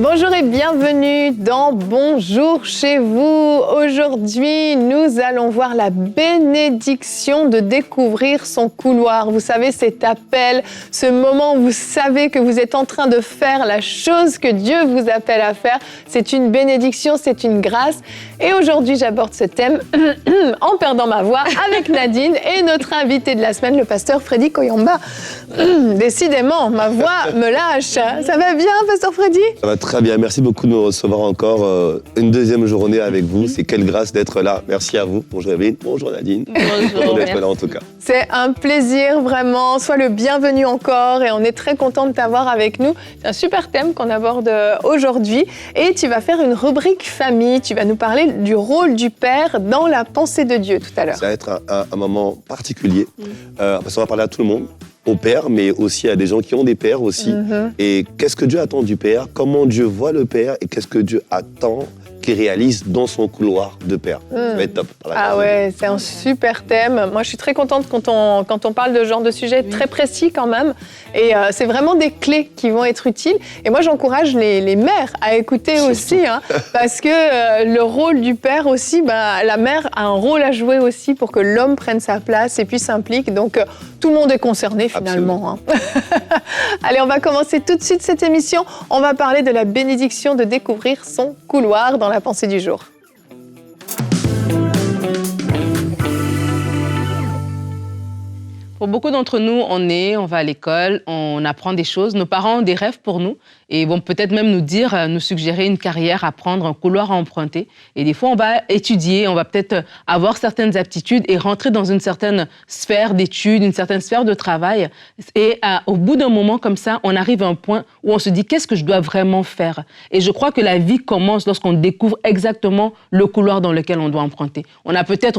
Bonjour et bienvenue dans Bonjour chez vous. Aujourd'hui, nous allons voir la bénédiction de découvrir son couloir. Vous savez, cet appel, ce moment où vous savez que vous êtes en train de faire la chose que Dieu vous appelle à faire. C'est une bénédiction, c'est une grâce. Et aujourd'hui, j'aborde ce thème en perdant ma voix avec Nadine et notre invité de la semaine, le pasteur Freddy Koyomba. Décidément, ma voix me lâche. Ça va bien, pasteur Freddy? Ça va très bien. Merci beaucoup de nous recevoir encore une deuxième journée avec vous. C'est quelle grâce d'être là. Merci à vous. Bonjour Evelyne. Bonjour Nadine. Bonjour. D'être là en tout cas. C'est un plaisir vraiment. Sois le bienvenu encore et on est très content de t'avoir avec nous. C'est un super thème qu'on aborde aujourd'hui et tu vas faire une rubrique famille. Tu vas nous parler du rôle du père dans la pensée de Dieu tout à l'heure. Ça va être un moment particulier parce qu'on va parler à tout le monde. Aux pères, mais aussi à des gens qui ont des pères aussi. Et qu'est-ce que Dieu attend du père? Comment Dieu voit le père? Et qu'est-ce que Dieu attend qu'il réalise dans son couloir de père? Ça va être top. Ah ouais, c'est un super thème. Moi, je suis très contente quand on parle de ce genre de sujet très précis quand même. Et c'est vraiment des clés qui vont être utiles. Et moi, j'encourage les mères à écouter aussi, parce que le rôle du père aussi, la mère a un rôle à jouer aussi pour que l'homme prenne sa place et puis s'implique. Donc, tout le monde est concerné finalement. Allez, on va commencer tout de suite cette émission. On va parler de la bénédiction de découvrir son couloir dans la pensée du jour. Pour beaucoup d'entre nous, on va à l'école, on apprend des choses. Nos parents ont des rêves pour nous et vont peut-être même nous suggérer une carrière à prendre, un couloir à emprunter. Et des fois, on va étudier, on va peut-être avoir certaines aptitudes et rentrer dans une certaine sphère d'études, une certaine sphère de travail. Et au bout d'un moment comme ça, on arrive à un point où on se dit « qu'est-ce que je dois vraiment faire ?» Et je crois que la vie commence lorsqu'on découvre exactement le couloir dans lequel on doit emprunter. On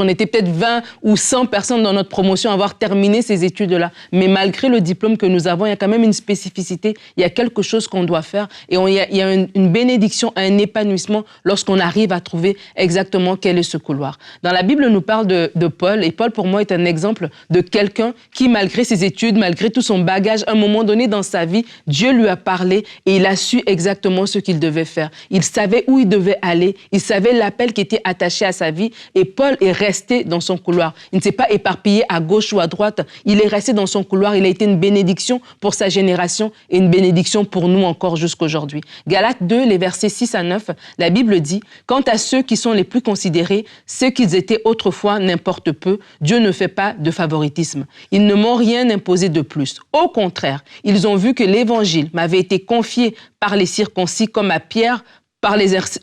était peut-être 20 ou 100 personnes dans notre promotion à avoir terminé ces études-là. Mais malgré le diplôme que nous avons, il y a quand même une spécificité, il y a quelque chose qu'on doit faire et il y a une bénédiction, un épanouissement lorsqu'on arrive à trouver exactement quel est ce couloir. Dans la Bible, on nous parle de Paul et Paul, pour moi, est un exemple de quelqu'un qui, malgré ses études, malgré tout son bagage, à un moment donné dans sa vie, Dieu lui a parlé et il a su exactement ce qu'il devait faire. Il savait où il devait aller, il savait l'appel qui était attaché à sa vie et Paul est resté dans son couloir. Il ne s'est pas éparpillé à gauche ou à droite. Il est resté dans son couloir, il a été une bénédiction pour sa génération et une bénédiction pour nous encore jusqu'aujourd'hui. Galates 2, les versets 6 à 9, la Bible dit « Quant à ceux qui sont les plus considérés, ceux qu'ils étaient autrefois n'importe peu, Dieu ne fait pas de favoritisme. Ils ne m'ont rien imposé de plus. Au contraire, ils ont vu que l'Évangile m'avait été confié par les circoncis comme à Pierre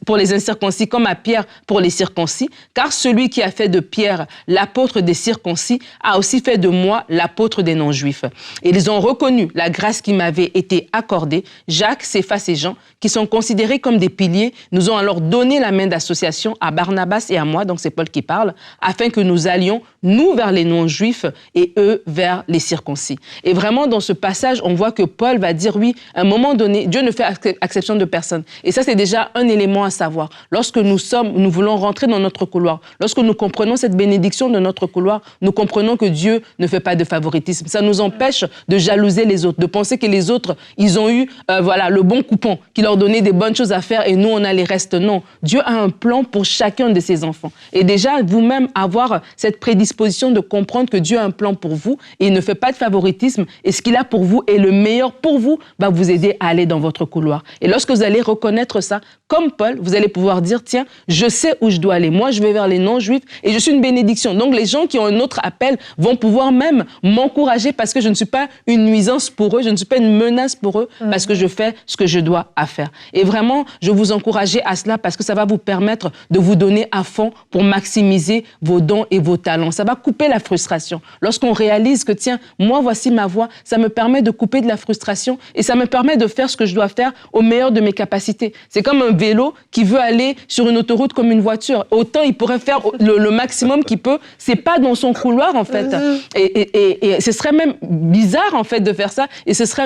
pour les incirconcis comme à Pierre pour les circoncis, car celui qui a fait de Pierre l'apôtre des circoncis a aussi fait de moi l'apôtre des non-juifs. Et ils ont reconnu la grâce qui m'avait été accordée. Jacques, Céphas et Jean, qui sont considérés comme des piliers, nous ont alors donné la main d'association à Barnabas et à moi, donc c'est Paul qui parle, afin que nous allions, nous, vers les non-juifs et eux vers les circoncis. Et vraiment, dans ce passage, on voit que Paul va dire, oui, à un moment donné, Dieu ne fait exception de personne. Et ça, c'est déjà un élément à savoir. Lorsque nous voulons rentrer dans notre couloir, lorsque nous comprenons cette bénédiction de notre couloir, nous comprenons que Dieu ne fait pas de favoritisme. Ça nous empêche de jalouser les autres, de penser que les autres, ils ont eu le bon coupon, qui leur donnait des bonnes choses à faire et nous, on a les restes. Non. Dieu a un plan pour chacun de ses enfants. Et déjà, vous-même, avoir cette prédisposition de comprendre que Dieu a un plan pour vous et il ne fait pas de favoritisme et ce qu'il a pour vous est le meilleur pour vous, va vous aider à aller dans votre couloir. Et lorsque vous allez reconnaître ça, comme Paul, vous allez pouvoir dire, tiens, je sais où je dois aller. Moi, je vais vers les non-juifs et je suis une bénédiction. Donc, les gens qui ont un autre appel vont pouvoir même m'encourager parce que je ne suis pas une nuisance pour eux, je ne suis pas une menace pour eux parce que je fais ce que je dois à faire. Et vraiment, je vous encourage à cela parce que ça va vous permettre de vous donner à fond pour maximiser vos dons et vos talents. Ça va couper la frustration. Lorsqu'on réalise que, tiens, moi, voici ma voie, ça me permet de couper de la frustration et ça me permet de faire ce que je dois faire au meilleur de mes capacités. C'est comme comme un vélo qui veut aller sur une autoroute comme une voiture. Autant il pourrait faire le maximum qu'il peut. C'est pas dans son couloir, en fait. Et ce serait même bizarre, en fait, de faire ça. Et ce serait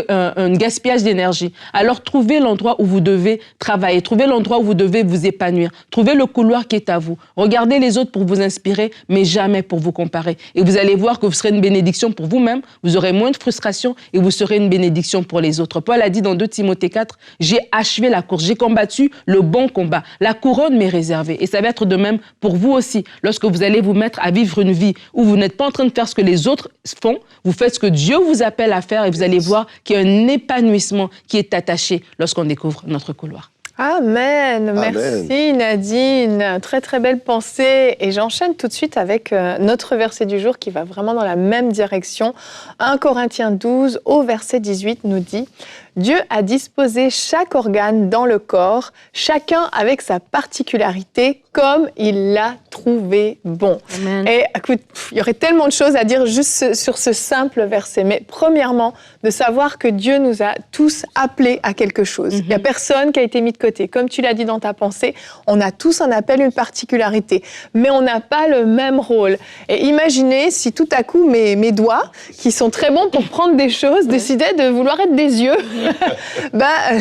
un gaspillage d'énergie. Alors, trouvez l'endroit où vous devez travailler. Trouvez l'endroit où vous devez vous épanouir. Trouvez le couloir qui est à vous. Regardez les autres pour vous inspirer, mais jamais pour vous comparer. Et vous allez voir que vous serez une bénédiction pour vous-même. Vous aurez moins de frustration et vous serez une bénédiction pour les autres. Paul a dit dans 2 Timothée 4, « J'ai achevé la course, j'ai combattu le bon combat. La couronne m'est réservée. » Et ça va être de même pour vous aussi. Lorsque vous allez vous mettre à vivre une vie où vous n'êtes pas en train de faire ce que les autres font, vous faites ce que Dieu vous appelle à faire et vous allez voir qu'il y a un épanouissement qui est attaché lorsqu'on découvre notre couloir. Amen. Merci Nadine. Très très belle pensée. Et j'enchaîne tout de suite avec notre verset du jour qui va vraiment dans la même direction. 1 Corinthiens 12 au verset 18 nous dit « Dieu a disposé chaque organe dans le corps, chacun avec sa particularité, comme il l'a trouvé bon. » Et écoute, il y aurait tellement de choses à dire juste sur ce simple verset. Mais premièrement, de savoir que Dieu nous a tous appelés à quelque chose. Il n'y a personne qui a été mis de côté. Comme tu l'as dit dans ta pensée, on a tous un appel, une particularité. Mais on n'a pas le même rôle. Et imaginez si tout à coup mes doigts, qui sont très bons pour prendre des choses, décidaient de vouloir être des yeux.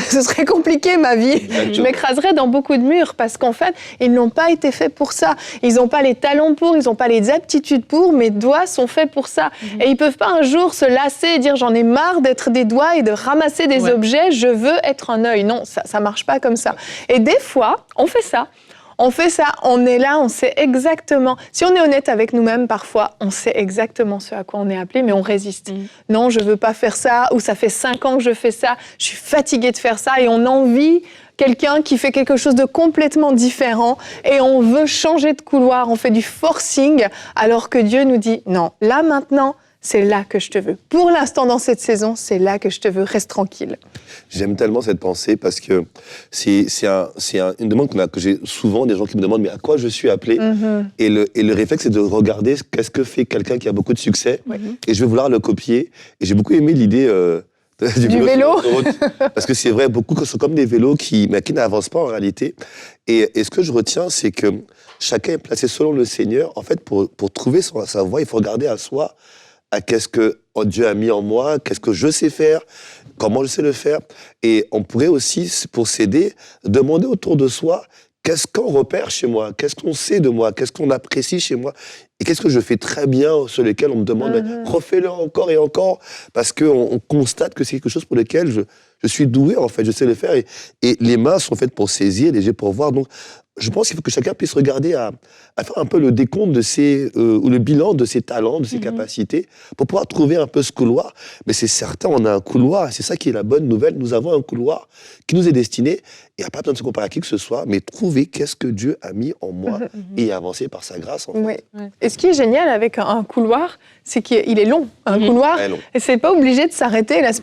Ce serait compliqué ma vie. Je m'écraserais dans beaucoup de murs parce qu'en fait, ils n'ont pas été faits pour ça. Ils n'ont pas les talents pour, ils n'ont pas les aptitudes pour. Mes doigts sont faits pour ça. Et ils peuvent pas un jour se lasser et dire j'en ai marre d'être des doigts et de ramasser des objets. Je veux être un œil. Non, ça marche pas comme ça. Et des fois, on fait ça. On fait ça, on est là, on sait exactement. Si on est honnête avec nous-mêmes, parfois, on sait exactement ce à quoi on est appelé, mais on résiste. Non, je veux pas faire ça, ou ça fait 5 ans que je fais ça, je suis fatiguée de faire ça, et on envie quelqu'un qui fait quelque chose de complètement différent, et on veut changer de couloir, on fait du forcing, alors que Dieu nous dit, non, là maintenant, c'est là que je te veux. Pour l'instant, dans cette saison, c'est là que je te veux. Reste tranquille. J'aime tellement cette pensée parce que c'est une demande que j'ai souvent, des gens qui me demandent mais à quoi je suis appelé. Et le réflexe, c'est de regarder qu'est-ce que fait quelqu'un qui a beaucoup de succès. Et je vais vouloir le copier. Et j'ai beaucoup aimé l'idée du vélo. Parce que c'est vrai, beaucoup sont comme des vélos qui n'avancent pas en réalité. Et ce que je retiens, c'est que chacun est placé selon le Seigneur. En fait, pour trouver sa voie, il faut regarder à soi. À qu'est-ce que Dieu a mis en moi, qu'est-ce que je sais faire, comment je sais le faire. Et on pourrait aussi, pour s'aider, demander autour de soi, qu'est-ce qu'on repère chez moi, qu'est-ce qu'on sait de moi, qu'est-ce qu'on apprécie chez moi, et qu'est-ce que je fais très bien, sur lesquels on me demande, refais-le encore et encore, parce qu'on constate que c'est quelque chose pour lequel je suis doué, en fait, je sais le faire. Et les mains sont faites pour saisir, les yeux pour voir. Donc, je pense qu'il faut que chacun puisse regarder à faire un peu le décompte de ou le bilan de ses talents, de ses capacités, pour pouvoir trouver un peu ce couloir. Mais c'est certain, on a un couloir, c'est ça qui est la bonne nouvelle. Nous avons un couloir qui nous est destiné, et il n'y a pas besoin de se comparer à qui que ce soit, mais trouver qu'est-ce que Dieu a mis en moi et avancer par sa grâce. En fait. Et ce qui est génial avec un couloir, c'est qu'il est long. Un couloir, et c'est pas obligé de s'arrêter. Là,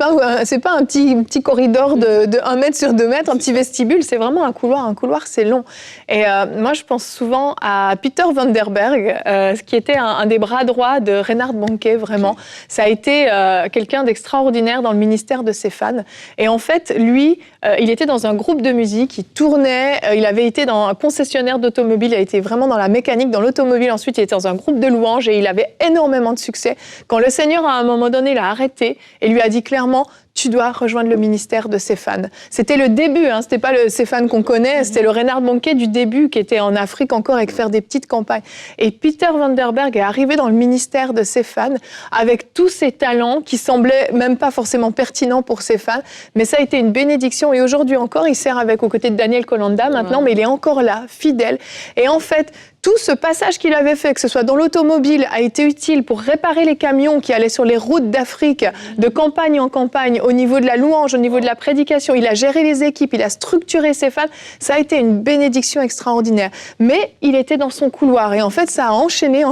c'est pas un petit corridor de 1 mètre sur 2 mètres, un petit vestibule. C'est vraiment un couloir. Un couloir, c'est long. Et moi, je pense souvent à Peter van der Berg, qui était un des bras droits de Reinhard Bonnke, vraiment. Ça a été quelqu'un d'extraordinaire dans le ministère de ses fans. Et en fait, lui, il était dans un groupe de musique, il tournait, il avait été dans un concessionnaire d'automobile, il a été vraiment dans la mécanique, dans l'automobile. Ensuite, il était dans un groupe de louanges et il avait énormément de succès. Quand le Seigneur, à un moment donné, l'a arrêté et lui a dit clairement, tu dois rejoindre le ministère de ses fans. C'était le début, c'était pas ses fans qu'on connaît, c'était le Reinhard Bonnke du début qui était en Afrique encore avec faire des petites campagnes. Et Peter van der Berg est arrivé dans le ministère de ses fans avec tous ses talents qui semblaient même pas forcément pertinents pour ses fans, mais ça a été une bénédiction et aujourd'hui encore, il sert aux côtés de Daniel Kolanda maintenant, mais il est encore là, fidèle. Et en fait, tout ce passage qu'il avait fait, que ce soit dans l'automobile, a été utile pour réparer les camions qui allaient sur les routes d'Afrique, de campagne en campagne, au niveau de la louange, au niveau de la prédication. Il a géré les équipes, il a structuré ses fans. Ça a été une bénédiction extraordinaire. Mais il était dans son couloir et en fait, ça a enchaîné.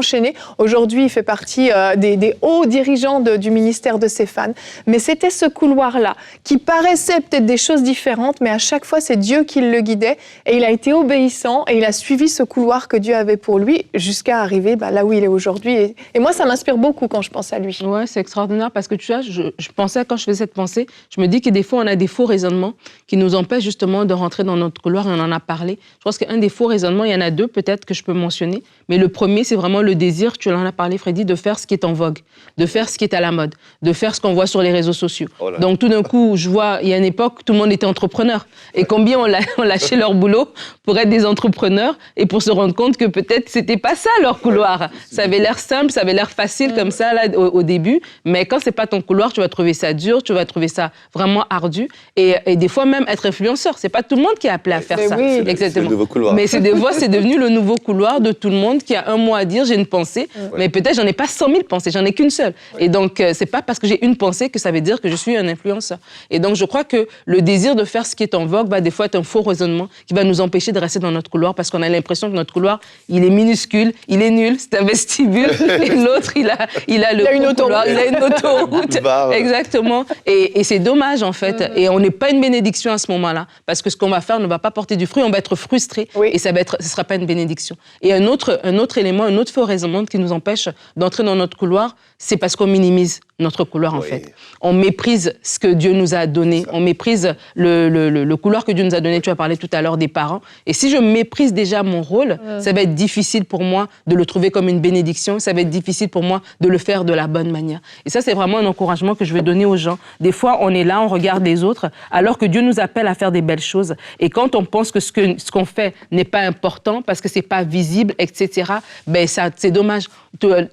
Aujourd'hui, il fait partie des hauts dirigeants du ministère de ses fans. Mais c'était ce couloir-là qui paraissait peut-être des choses différentes, mais à chaque fois, c'est Dieu qui le guidait et il a été obéissant et il a suivi ce couloir que Dieu avait pour lui, jusqu'à arriver là où il est aujourd'hui. Et moi, ça m'inspire beaucoup quand je pense à lui. Ouais, c'est extraordinaire parce que tu vois, je pensais, quand je faisais cette pensée, je me dis que des fois, on a des faux raisonnements qui nous empêchent justement de rentrer dans notre couloir, et on en a parlé. Je pense qu'un des faux raisonnements, il y en a deux peut-être que je peux mentionner, mais le premier, c'est vraiment le désir, tu en as parlé, Freddy, de faire ce qui est en vogue, de faire ce qui est à la mode, de faire ce qu'on voit sur les réseaux sociaux. Oh là. Donc tout d'un coup, je vois, il y a une époque, tout le monde était entrepreneur. Et combien on lâchait leur boulot pour être des entrepreneurs et pour se rendre compte que peut-être c'était pas ça leur couloir. Ça avait l'air simple, ça avait l'air facile comme ça là, au début, mais quand c'est pas ton couloir, tu vas trouver ça dur, tu vas trouver ça vraiment ardu. Et des fois même être influenceur, c'est pas tout le monde qui est appelé à faire ça. Oui. Exactement. C'est le nouveau couloir. Mais c'est devenu le nouveau couloir de tout le monde qui a un mot à dire, j'ai une pensée, mais peut-être j'en ai pas 100 000 pensées, j'en ai qu'une seule. Et donc c'est pas parce que j'ai une pensée que ça veut dire que je suis un influenceur. Et donc je crois que le désir de faire ce qui est en vogue va des fois être un faux raisonnement qui va nous empêcher de rester dans notre couloir parce qu'on a l'impression que notre couloir, il est minuscule, il est nul, c'est un vestibule, et l'autre, il a une autoroute. il a une autoroute. Bah, ouais. Exactement. Et c'est dommage, en fait. Et on n'est pas une bénédiction à ce moment-là, parce que ce qu'on va faire ne va pas porter du fruit, on va être frustré, et ce ne sera pas une bénédiction. Et un autre élément, un autre faux raisonnement qui nous empêche d'entrer dans notre couloir, c'est parce qu'on minimise notre couloir, en fait. On méprise ce que Dieu nous a donné, on méprise le couloir que Dieu nous a donné. Tu as parlé tout à l'heure des parents. Et si je méprise déjà mon rôle, ça va être difficile pour moi de le trouver comme une bénédiction, ça va être difficile pour moi de le faire de la bonne manière. Et ça, c'est vraiment un encouragement que je veux donner aux gens. Des fois, on est là, on regarde les autres, alors que Dieu nous appelle à faire des belles choses. Et quand on pense que ce qu'on fait n'est pas important, parce que c'est pas visible, etc., ben ça, c'est dommage.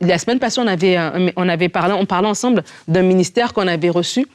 La semaine passée, on parlait ensemble d'un ministère qu'on avait reçu,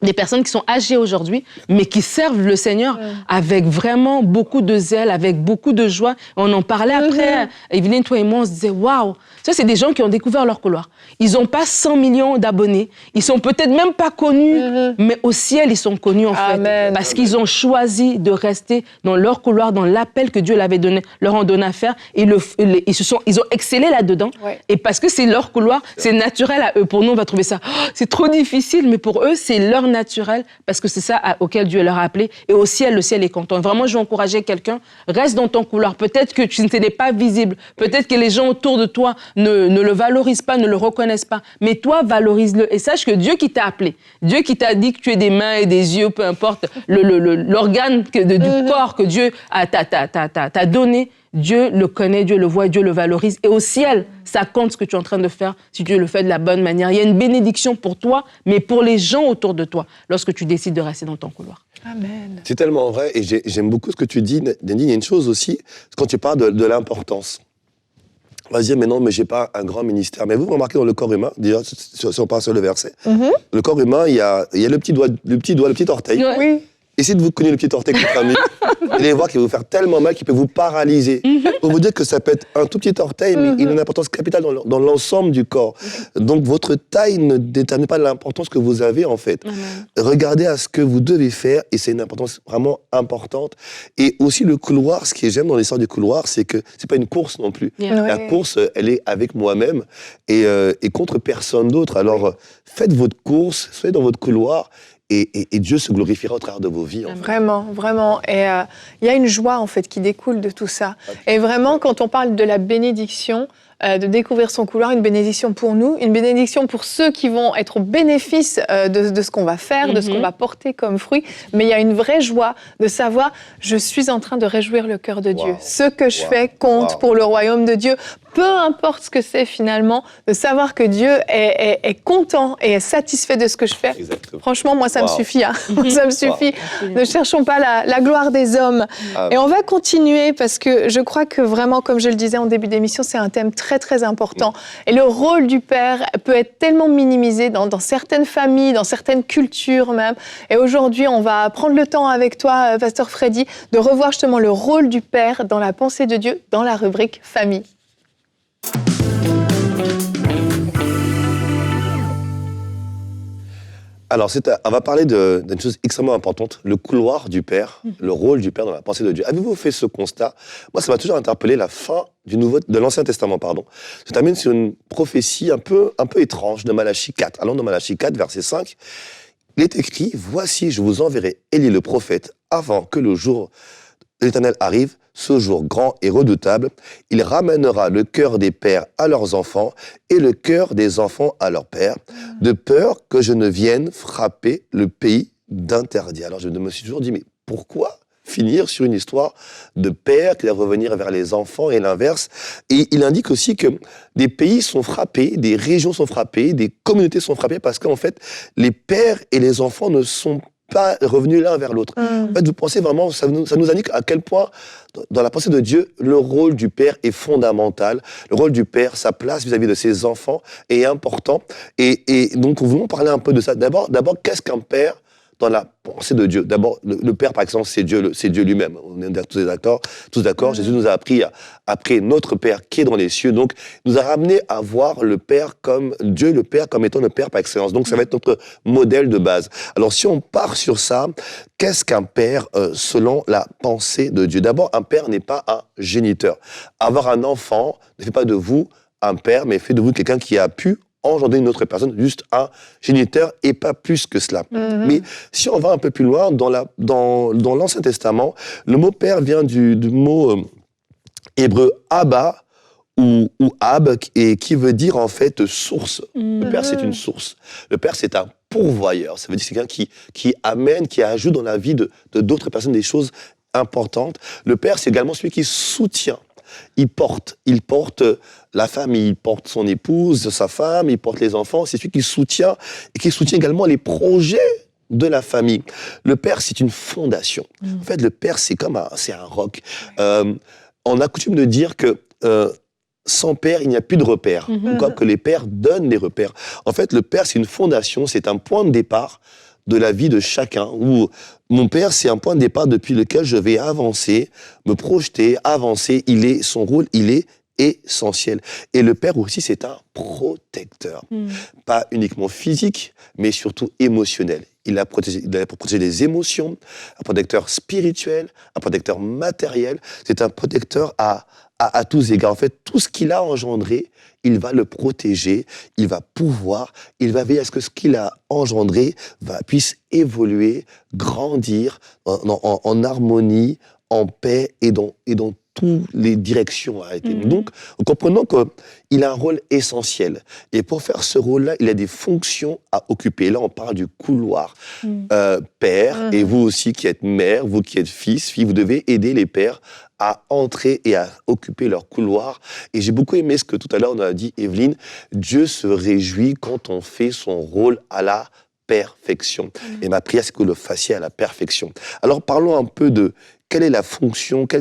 des personnes qui sont âgées aujourd'hui, mais qui servent le Seigneur avec vraiment beaucoup de zèle, avec beaucoup de joie. On en parlait après, Evelyne, toi et moi, on se disait, waouh, ça, c'est des gens qui ont découvert leur couloir. Ils n'ont pas 100 millions d'abonnés, ils sont peut-être même pas connus, mais au ciel, ils sont connus en fait, parce qu'ils ont choisi de rester dans leur couloir, dans l'appel que Dieu leur a donné à faire, et ils ont excellé là-dedans, et parce que c'est leur couloir, c'est naturel à eux. Pour nous, on va trouver ça, c'est trop difficile, mais pour eux, c'est leur naturel, parce que c'est ça auquel Dieu leur a appelé. Et au ciel, le ciel est content. Vraiment, je veux encourager quelqu'un, reste dans ton couloir. Peut-être que tu n'es pas visible, peut-être que les gens autour de toi ne le valorisent pas, ne le reconnaissent pas, mais toi, valorise-le. Et sache que Dieu qui t'a appelé, Dieu qui t'a dit que tu es des mains et des yeux, peu importe, l'organe du corps que Dieu t'a donné, Dieu le connaît, Dieu le voit, Dieu le valorise. Et au ciel, ça compte ce que tu es en train de faire si Dieu le fait de la bonne manière. Il y a une bénédiction pour toi, mais pour les gens autour de toi, lorsque tu décides de rester dans ton couloir. Amen. C'est tellement vrai, et j'aime beaucoup ce que tu dis, Denis. Il y a une chose aussi, quand tu parles de l'importance. On va se dire, mais non, mais j'ai pas un grand ministère. Mais vous remarquez dans le corps humain, déjà, si on part sur le verset, le corps humain, il y a le petit doigt, le petit orteil. Oui. Essayez de vous cogner le petit orteil contre un mur. Vous allez voir qu'il va vous faire tellement mal qu'il peut vous paralyser. Pour vous dire que ça peut être un tout petit orteil, mais il a une importance capitale dans l'ensemble du corps. Donc votre taille ne détermine pas l'importance que vous avez en fait. Regardez à ce que vous devez faire, et c'est une importance vraiment importante. Et aussi le couloir, ce que j'aime dans l'histoire du couloir, c'est que c'est pas une course non plus. La course, elle est avec moi-même et contre personne d'autre. Alors faites votre course, soyez dans votre couloir. Et Dieu se glorifiera au travers de vos vies. En fait. Vraiment, vraiment. Et il y a une joie, en fait, qui découle de tout ça. Et vraiment, quand on parle de la bénédiction, de découvrir son couloir, une bénédiction pour nous, une bénédiction pour ceux qui vont être au bénéfice de ce qu'on va faire, de ce qu'on va porter comme fruit. Mais il y a une vraie joie de savoir, je suis en train de réjouir le cœur de Dieu. Ce que je fais compte pour le royaume de Dieu. Peu importe ce que c'est finalement, de savoir que Dieu est content et est satisfait de ce que je fais. Exactement. Franchement, moi, ça me suffit. Hein. Ça me suffit. Ne cherchons pas la gloire des hommes. Et on va continuer parce que je crois que vraiment, comme je le disais en début d'émission, c'est un thème très, très important. Et le rôle du père peut être tellement minimisé dans certaines familles, dans certaines cultures même. Et aujourd'hui, on va prendre le temps avec toi, Pasteur Freddy, de revoir justement le rôle du père dans la pensée de Dieu, dans la rubrique famille. Alors, on va parler d'une chose extrêmement importante, le couloir du Père, le rôle du Père dans la pensée de Dieu. Avez-vous fait ce constat? Moi, ça m'a toujours interpellé, la fin de l'Ancien Testament, se termine sur une prophétie un peu étrange de Malachie 4. Allons dans Malachie 4, verset 5. Il est écrit, « Voici, je vous enverrai Élie le prophète avant que le jour de l'Éternel arrive, ce jour grand et redoutable, il ramènera le cœur des pères à leurs enfants et le cœur des enfants à leurs pères, de peur que je ne vienne frapper le pays d'interdit. Alors je me suis toujours dit, mais pourquoi finir sur une histoire de père qui doit revenir vers les enfants et l'inverse? Et il indique aussi que des pays sont frappés, des régions sont frappées, des communautés sont frappées parce qu'en fait, les pères et les enfants ne sont pas revenus l'un vers l'autre. En fait, vous pensez vraiment, ça nous indique à quel point, dans la pensée de Dieu, le rôle du père est fondamental. Le rôle du père, sa place vis-à-vis de ses enfants est important. Et donc, nous voulons parler un peu de ça. D'abord, qu'est-ce qu'un père dans la pensée de Dieu? D'abord, le Père, par exemple, c'est Dieu lui-même. On est tous d'accord. Jésus nous a appris après notre Père qui est dans les cieux. Donc, il nous a ramené à voir le Père comme Dieu, le Père comme étant le Père par excellence. Donc, ça va être notre modèle de base. Alors, si on part sur ça, qu'est-ce qu'un Père selon la pensée de Dieu? D'abord, un Père n'est pas un géniteur. Avoir un enfant ne fait pas de vous un Père, mais fait de vous quelqu'un qui a pu engendrer une autre personne, juste un géniteur et pas plus que cela. Mais si on va un peu plus loin, dans l'Ancien Testament, le mot père vient du mot hébreu Abba ou Ab, et qui veut dire en fait source. Le père, c'est une source. Le père, c'est un pourvoyeur. Ça veut dire que c'est quelqu'un qui amène, qui ajoute dans la vie de d'autres personnes des choses importantes. Le père, c'est également celui qui soutient. Il porte la famille, il porte son épouse, sa femme, il porte les enfants. C'est celui qui soutient et qui soutient également les projets de la famille. Le père, c'est une fondation. En fait, le père, c'est un roc. On a coutume de dire que sans père, il n'y a plus de repères. Comme que les pères donnent des repères. En fait, le père, c'est une fondation, c'est un point de départ de la vie de chacun, où mon père, c'est un point de départ depuis lequel je vais avancer, me projeter, avancer. Son rôle, il est essentiel. Et le père aussi, c'est un protecteur. Pas uniquement physique, mais surtout émotionnel. Il a pour protéger les émotions, un protecteur spirituel, un protecteur matériel. C'est un protecteur à tous égards. En fait, tout ce qu'il a engendré, il va le protéger, il va veiller à ce que ce qu'il a engendré puisse évoluer, grandir en harmonie, en paix et dans toutes les directions. Donc, comprenons qu'il a un rôle essentiel. Et pour faire ce rôle-là, il a des fonctions à occuper. Là, on parle du couloir. Père, et vous aussi qui êtes mère, vous qui êtes fille, vous devez aider les pères à entrer et à occuper leur couloir. Et j'ai beaucoup aimé ce que tout à l'heure on a dit, Evelyne. Dieu se réjouit quand on fait son rôle à la perfection. Et ma prière, c'est que vous le fassiez à la perfection. Alors, parlons un peu de quelle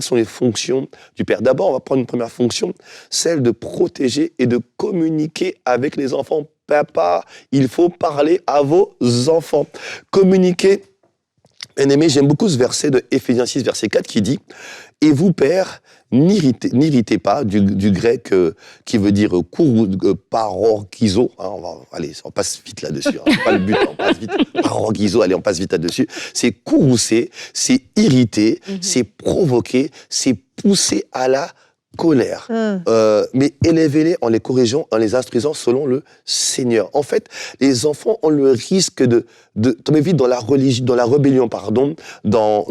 sont les fonctions du père. D'abord, on va prendre une première fonction, celle de protéger et de communiquer avec les enfants. Papa, il faut parler à vos enfants. Communiquer. Bien-aimé, j'aime beaucoup ce verset de Éphésiens 6, verset 4, qui dit « Et vous, pères, n'irritez pas », du grec qui veut dire parorgizo. On passe vite là-dessus. C'est pas le but, on passe vite. Parorgizo, on passe vite là-dessus. C'est courroucer, c'est irriter, c'est provoquer, c'est pousser à la colère. Mais élevez-les en les corrigeant, en les instruisant selon le Seigneur. En fait, les enfants ont le risque de tomber vite dans la rébellion, dans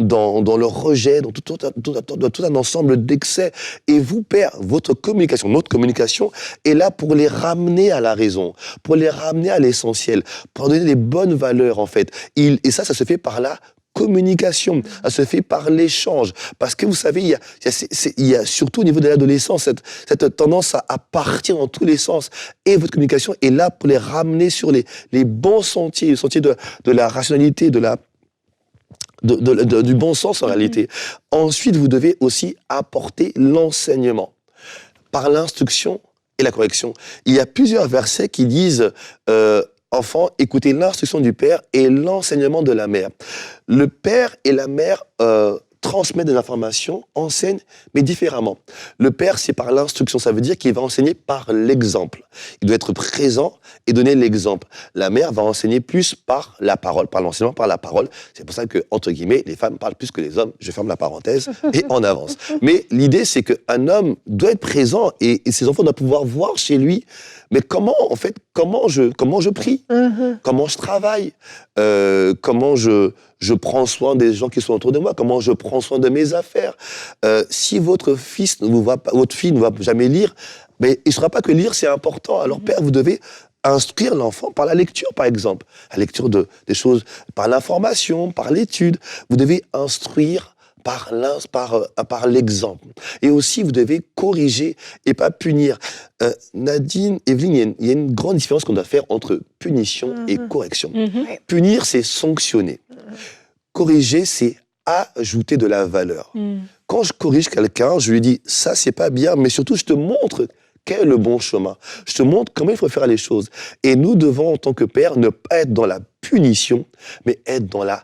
le rejet, dans tout un ensemble d'excès. Et vous, père, notre communication est là pour les ramener à la raison, pour les ramener à l'essentiel, pour donner des bonnes valeurs, en fait. Et ça se fait par la communication, ça se fait par l'échange. Parce que vous savez, il y a surtout au niveau de l'adolescence cette tendance à partir dans tous les sens. Et votre communication est là pour les ramener sur les bons sentiers, le sentier de la rationalité, du bon sens en réalité. Ensuite, vous devez aussi apporter l'enseignement par l'instruction et la correction. Il y a plusieurs versets qui disent enfants, écoutez l'instruction du père et l'enseignement de la mère. Le père et la mère transmettent des informations, enseignent, mais différemment. Le père, c'est par l'instruction, ça veut dire qu'il va enseigner par l'exemple. Il doit être présent et donner l'exemple. La mère va enseigner plus par la parole, par l'enseignement, par la parole. C'est pour ça que, entre guillemets, les femmes parlent plus que les hommes. Je ferme la parenthèse et on avance. Mais l'idée, c'est qu'un homme doit être présent et ses enfants doivent pouvoir voir chez lui Mais comment je prie, comment je travaille, comment je prends soin des gens qui sont autour de moi, comment je prends soin de mes affaires. Si votre fils votre fille ne va jamais lire, mais il ne saura pas que lire, c'est important. Alors, père, vous devez instruire l'enfant par la lecture, par exemple. La lecture des choses, par l'information, par l'étude. Vous devez instruire par l'exemple. Et aussi, vous devez corriger et pas punir. Nadine, Evelyne, il y a une grande différence qu'on doit faire entre punition et correction. Punir, c'est sanctionner. Corriger, c'est ajouter de la valeur. Quand je corrige quelqu'un, je lui dis, ça, c'est pas bien, mais surtout, je te montre quel est le bon chemin. Je te montre comment il faut faire les choses. Et nous devons, en tant que père, ne pas être dans la punition, mais être dans la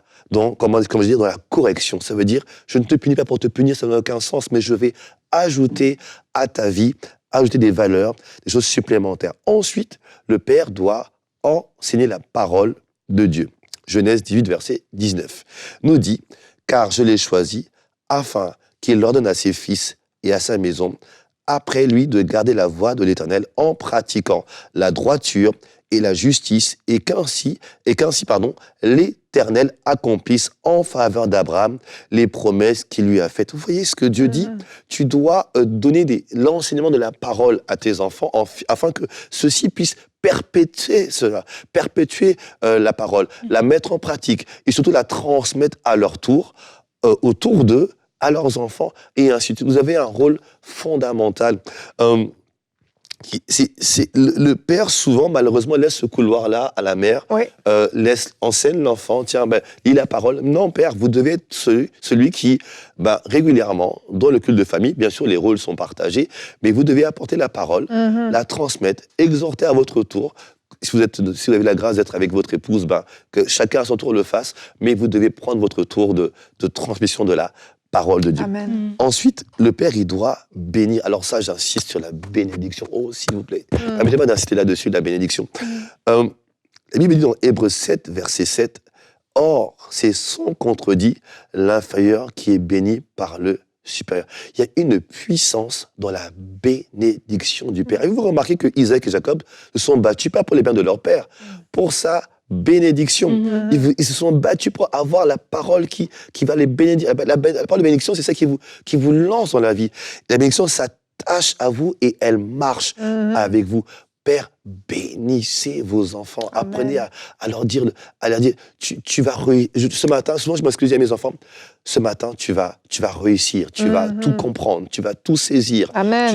correction. Ça veut dire, je ne te punis pas pour te punir, ça n'a aucun sens, mais je vais ajouter à ta vie, ajouter des valeurs, des choses supplémentaires. Ensuite, le père doit enseigner la parole de Dieu. Genèse 18, verset 19, nous dit, « Car je l'ai choisi afin qu'il ordonne à ses fils et à sa maison après lui de garder la voie de l'Éternel en pratiquant la droiture et la justice et qu'ainsi, l'Éternel accomplisse en faveur d'Abraham les promesses qu'il lui a faites. » Vous voyez ce que Dieu dit? Tu dois donner l'enseignement de la parole à tes enfants afin que ceux-ci puissent perpétuer cela, perpétuer la parole, la mettre en pratique et surtout la transmettre à leur tour, autour d'eux, à leurs enfants, et ainsi de suite. Vous avez un rôle fondamental. Le père, souvent, malheureusement, laisse ce couloir-là à la mère, enseigne l'enfant, tiens, lis la parole. Non, père, vous devez être celui qui, régulièrement, dans le culte de famille, bien sûr, les rôles sont partagés, mais vous devez apporter la parole, la transmettre, exhorter à votre tour. Si vous avez la grâce d'être avec votre épouse, que chacun à son tour le fasse, mais vous devez prendre votre tour de transmission de la parole de Dieu. Amen. Ensuite, le père, il doit bénir. Alors ça, j'insiste sur la bénédiction. Oh, s'il vous plaît. Permettez-moi d'insister là-dessus, la bénédiction. La Bible dit dans Hébreux 7, verset 7, « Or, c'est sans contredit l'inférieur qui est béni par le supérieur. » Il y a une puissance dans la bénédiction du père. Et vous remarquez que Isaac et Jacob se sont battus, pas pour les biens de leur père, pour ça, bénédiction. Ils se sont battus pour avoir la parole qui va les bénédire. La parole de bénédiction, c'est ça qui vous lance dans la vie. La bénédiction s'attache à vous et elle marche avec vous. Père, bénissez vos enfants. Amen. Apprenez à leur dire, tu vas réussir. Ce matin, souvent je m'excuse à mes enfants, ce matin, tu vas réussir, tu vas tout comprendre, tu vas tout saisir. Amen.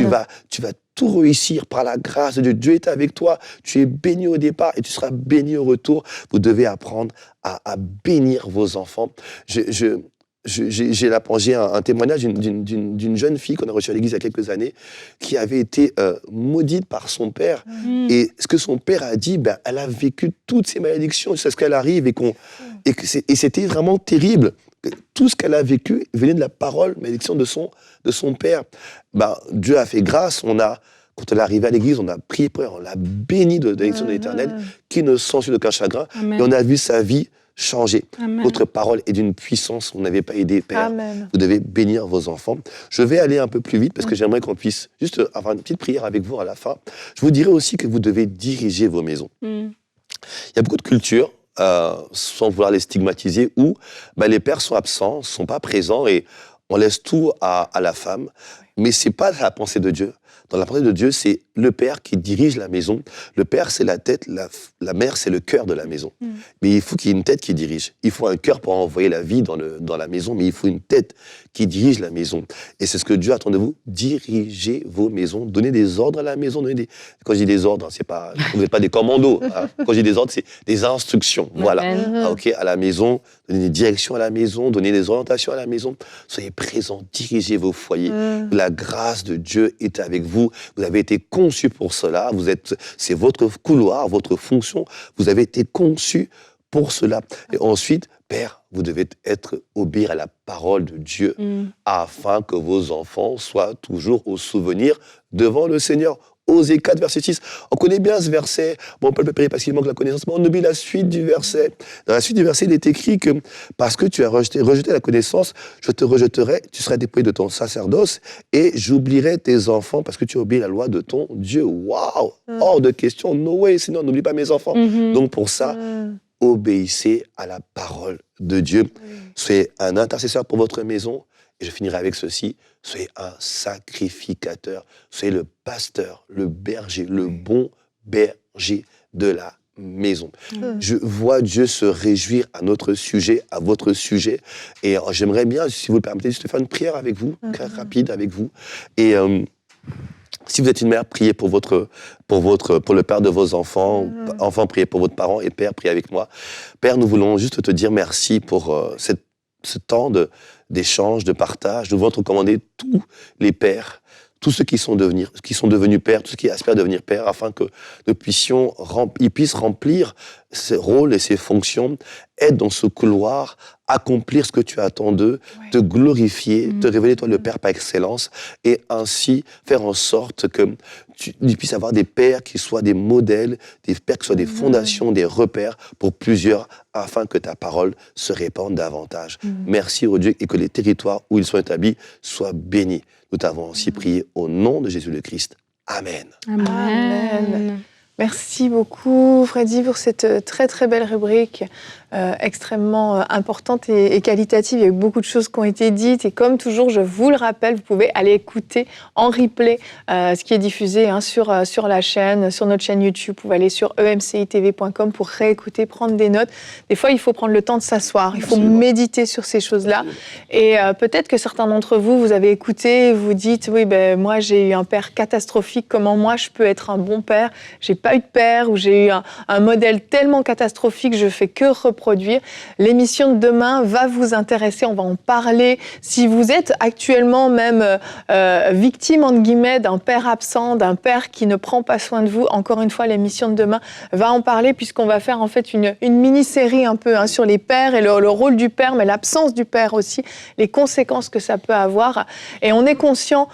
Tu vas tout réussir par la grâce de Dieu. Dieu est avec toi. Tu es béni au départ et tu seras béni au retour. Vous devez apprendre à bénir vos enfants. J'ai un témoignage d'une jeune fille qu'on a reçue à l'église il y a quelques années qui avait été maudite par son père. Et ce que son père a dit, elle a vécu toutes ces malédictions jusqu'à ce qu'elle arrive et c'était vraiment terrible. Tout ce qu'elle a vécu venait de la parole, malédiction de son père. Dieu a fait grâce. Quand elle est arrivée à l'église, on a prié pour elle, on l'a bénie de l'élection de l'Éternel, qui ne s'ensuit d'aucun chagrin. Amen. Et on a vu sa vie changer. Amen. Votre parole est d'une puissance. Vous n'avez pas aidé, Père. Amen. Vous devez bénir vos enfants. Je vais aller un peu plus vite parce que j'aimerais qu'on puisse juste avoir une petite prière avec vous à la fin. Je vous dirai aussi que vous devez diriger vos maisons. Il y a beaucoup de cultures, sans vouloir les stigmatiser, où les pères sont absents, ne sont pas présents et on laisse tout à la femme. Mais ce n'est pas la pensée de Dieu. Dans la pensée de Dieu, c'est le père qui dirige la maison. Le père, c'est la tête, la mère, c'est le cœur de la maison. Mais il faut qu'il y ait une tête qui dirige. Il faut un cœur pour envoyer la vie dans la maison, mais il faut une tête qui dirige la maison. Et c'est ce que Dieu attend de vous. Dirigez vos maisons, donnez des ordres à la maison. Quand je dis des ordres, vous n'êtes pas des commandos. Hein. Quand je dis des ordres, c'est des instructions. Voilà. À la maison, donnez des directions à la maison, donnez des orientations à la maison. Soyez présents, dirigez vos foyers. La grâce de Dieu est avec vous. Vous avez été conçus pour cela. C'est votre couloir, votre fonction. Vous avez été conçus pour cela. Et ensuite, Père, vous devez obéir à la parole de Dieu afin que vos enfants soient toujours au souvenir devant le Seigneur. Osée 4, verset 6. On connaît bien ce verset. Mon peuple périt parce qu'il manque la connaissance. Mais on oublie la suite du verset. Dans la suite du verset, il est écrit que parce que tu as rejeté la connaissance, je te rejetterai, tu seras dépouillé de ton sacerdoce et j'oublierai tes enfants parce que tu as oublié la loi de ton Dieu. Waouh! Hors de question, no way, sinon n'oublie pas mes enfants. Donc pour ça, obéissez à la parole de Dieu. Soyez un intercesseur pour votre maison. Et je finirai avec ceci. Soyez un sacrificateur. Soyez le pasteur, le berger, le bon berger de la maison. Je vois Dieu se réjouir à notre sujet, à votre sujet. Et j'aimerais bien, si vous le permettez, juste faire une prière avec vous, très rapide avec vous. Et si vous êtes une mère, priez pour le père de vos enfants. Enfants, priez pour votre parent. Et père, priez avec moi. Père, nous voulons juste te dire merci pour ce temps d'échange, de partage. Nous voulons te recommander tous les pères, tous ceux qui sont devenus pères, tous ceux qui aspirent à devenir pères, afin que nous puissions, ils puissent remplir ces rôles et ces fonctions, être dans ce couloir, accomplir ce que tu attends d'eux, te glorifier, te révéler toi le Père par excellence, et ainsi faire en sorte que tu puisses avoir des pères qui soient des modèles, des pères qui soient des fondations, des repères pour plusieurs, afin que ta parole se répande davantage. Merci au Dieu et que les territoires où ils sont établis soient bénis. Nous t'avons aussi prié au nom de Jésus le Christ. Amen. Amen. Amen. Merci beaucoup, Freddy, pour cette très très belle rubrique extrêmement importante et qualitative. Il y a eu beaucoup de choses qui ont été dites et comme toujours, je vous le rappelle, vous pouvez aller écouter en replay ce qui est diffusé sur la chaîne, sur notre chaîne YouTube. Vous pouvez aller sur emcitv.com pour réécouter, prendre des notes. Des fois, il faut prendre le temps de s'asseoir, il faut méditer sur ces choses-là. Et peut-être que certains d'entre vous, vous avez écouté, vous dites, oui, moi j'ai eu un père catastrophique, comment moi je peux être un bon père? J'ai pas eu de père ou j'ai eu un modèle tellement catastrophique, je fais que reproduire. L'émission de demain va vous intéresser, on va en parler. Si vous êtes actuellement même victime, entre guillemets, d'un père absent, d'un père qui ne prend pas soin de vous, encore une fois, l'émission de demain va en parler puisqu'on va faire en fait une mini-série un peu sur les pères et le rôle du père, mais l'absence du père aussi, les conséquences que ça peut avoir. Et on est conscient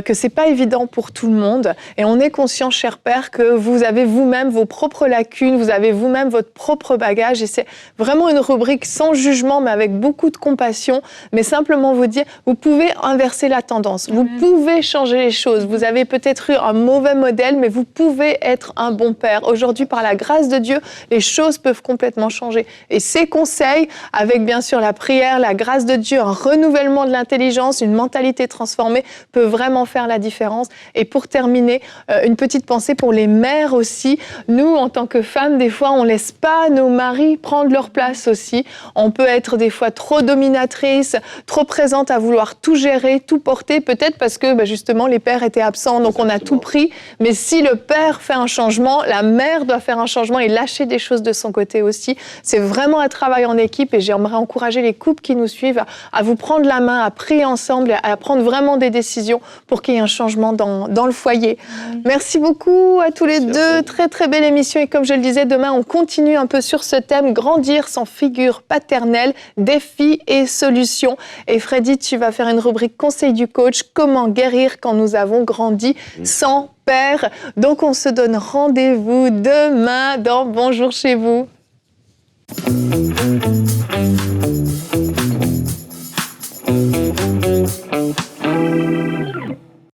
que c'est pas évident pour tout le monde. Et on est conscient, cher père, que vous avez vous-même vos propres lacunes, vous avez vous-même votre propre bagage. Et c'est vraiment une rubrique sans jugement, mais avec beaucoup de compassion, mais simplement vous dire, vous pouvez inverser la tendance, vous pouvez changer les choses. Vous avez peut-être eu un mauvais modèle, mais vous pouvez être un bon père. Aujourd'hui, par la grâce de Dieu, les choses peuvent complètement changer. Et ces conseils, avec bien sûr la prière, la grâce de Dieu, un renouvellement de l'intelligence, une mentalité transformée, peut vraiment faire la différence. Et pour terminer, une petite pensée pour les mères aussi. Nous, en tant que femmes, des fois, on laisse pas nos maris prendre leur place aussi. On peut être des fois trop dominatrice, trop présente à vouloir tout gérer, tout porter, peut-être parce que justement les pères étaient absents, donc on a tout pris. Mais si le père fait un changement, la mère doit faire un changement et lâcher des choses de son côté aussi. C'est vraiment un travail en équipe et j'aimerais encourager les couples qui nous suivent à vous prendre la main, à prier ensemble, à prendre vraiment des décisions pour qu'il y ait un changement dans le foyer. Merci beaucoup à tous les deux. Très très belle émission et comme je le disais, demain on continue un peu sur ce thème, grandir sans figure paternelle, défis et solutions. Et Freddy, tu vas faire une rubrique conseil du coach, comment guérir quand nous avons grandi sans père. Donc on se donne rendez-vous demain dans Bonjour chez vous.